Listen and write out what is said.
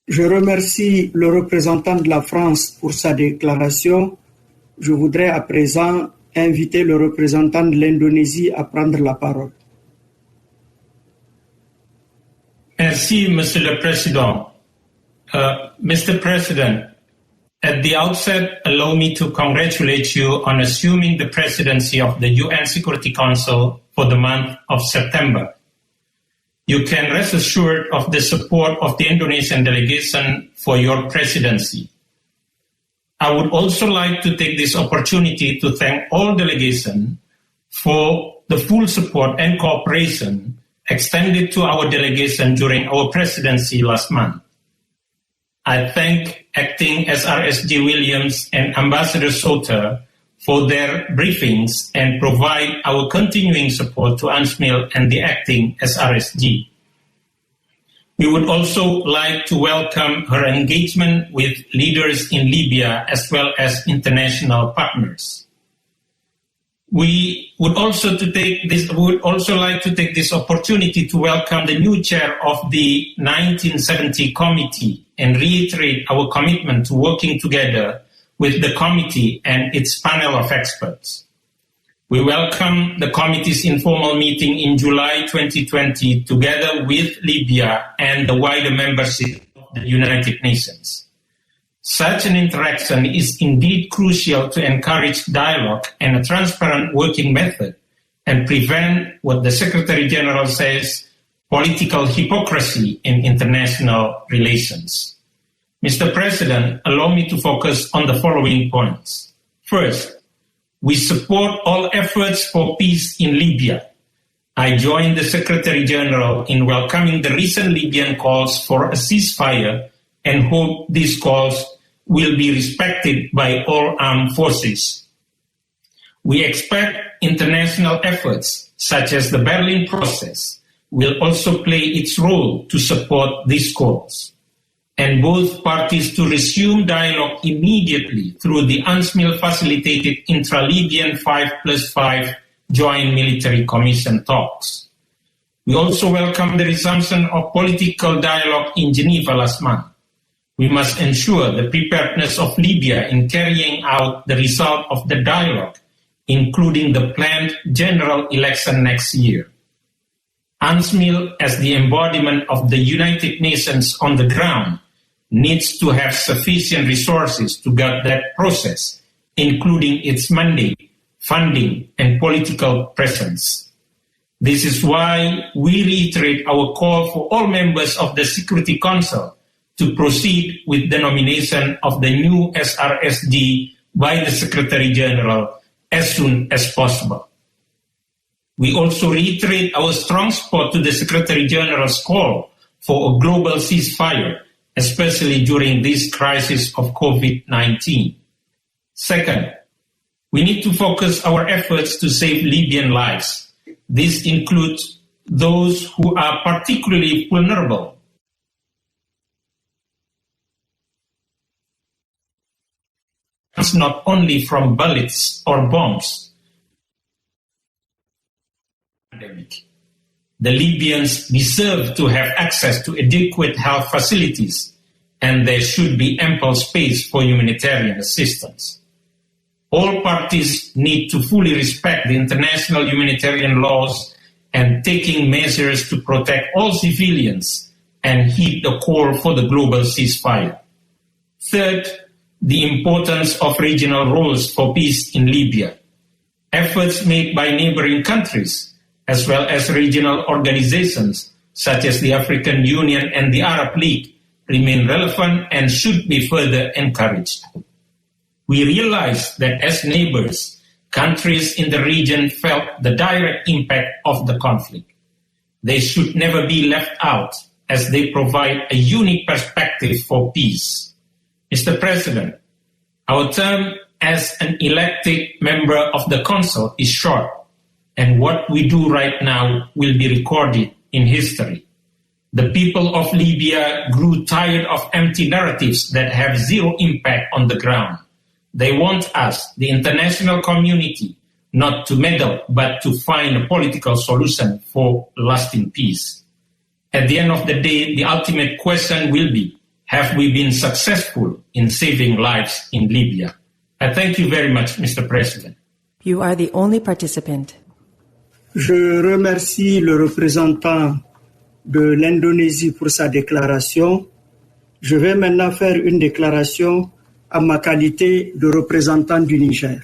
Je remercie le représentant de la France pour sa déclaration. Je voudrais à présent inviter le représentant de l'Indonésie à prendre la parole. Merci, Monsieur le Président. Mr. President, at the outset, allow me to congratulate you on assuming the presidency of the UN Security Council for the month of September. You can rest assured of the support of the Indonesian delegation for your presidency. I would also like to take this opportunity to thank all delegations for the full support and cooperation extended to our delegation during our presidency last month. I thank Acting SRSG Williams and Ambassador Soter for their briefings and provide our continuing support to UNSMIL and the Acting SRSG. We would also like to welcome her engagement with leaders in Libya as well as international partners. We would also like to take this opportunity to welcome the new chair of the 1970 committee and reiterate our commitment to working together with the committee and its panel of experts. We welcome the committee's informal meeting in July 2020 together with Libya and the wider membership of the United Nations. Such an interaction is indeed crucial to encourage dialogue and a transparent working method and prevent what the Secretary General says, political hypocrisy in international relations. Mr. President, allow me to focus on the following points. First, we support all efforts for peace in Libya. I join the Secretary General in welcoming the recent Libyan calls for a ceasefire and hope these calls will be respected by all armed forces. We expect international efforts, such as the Berlin process, will also play its role to support these calls, and both parties to resume dialogue immediately through the UNSMIL facilitated intra-Libyan 5+5 Joint Military Commission talks. We also welcome the resumption of political dialogue in Geneva last month. We must ensure the preparedness of Libya in carrying out the result of the dialogue, including the planned general election next year. UNSMIL, as the embodiment of the United Nations on the ground, needs to have sufficient resources to guide that process, including its mandate, funding, and political presence. This is why we reiterate our call for all members of the Security Council to proceed with the nomination of the new SRSG by the Secretary General as soon as possible. We also reiterate our strong support to the Secretary General's call for a global ceasefire, especially during this crisis of COVID-19. Second, we need to focus our efforts to save Libyan lives. This includes those who are particularly vulnerable, not only from bullets or bombs. The Libyans deserve to have access to adequate health facilities, and there should be ample space for humanitarian assistance. All parties need to fully respect the international humanitarian laws and taking measures to protect all civilians and heed the call for the global ceasefire. Third, the importance of regional roles for peace in Libya. Efforts made by neighboring countries, as well as regional organizations such as the African Union and the Arab League, remain relevant and should be further encouraged. We realize that as neighbors, countries in the region felt the direct impact of the conflict. They should never be left out as they provide a unique perspective for peace. Mr. President, our term as an elected member of the Council is short, and what we do right now will be recorded in history. The people of Libya grew tired of empty narratives that have zero impact on the ground. They want us, the international community, not to meddle, but to find a political solution for lasting peace. At the end of the day, the ultimate question will be, have we been successful in saving lives in Libya? I thank you very much, Mr. President. You are the only participant. Je remercie le représentant de l'Indonésie pour sa déclaration. Je vais maintenant faire une déclaration à ma qualité de représentant du Niger.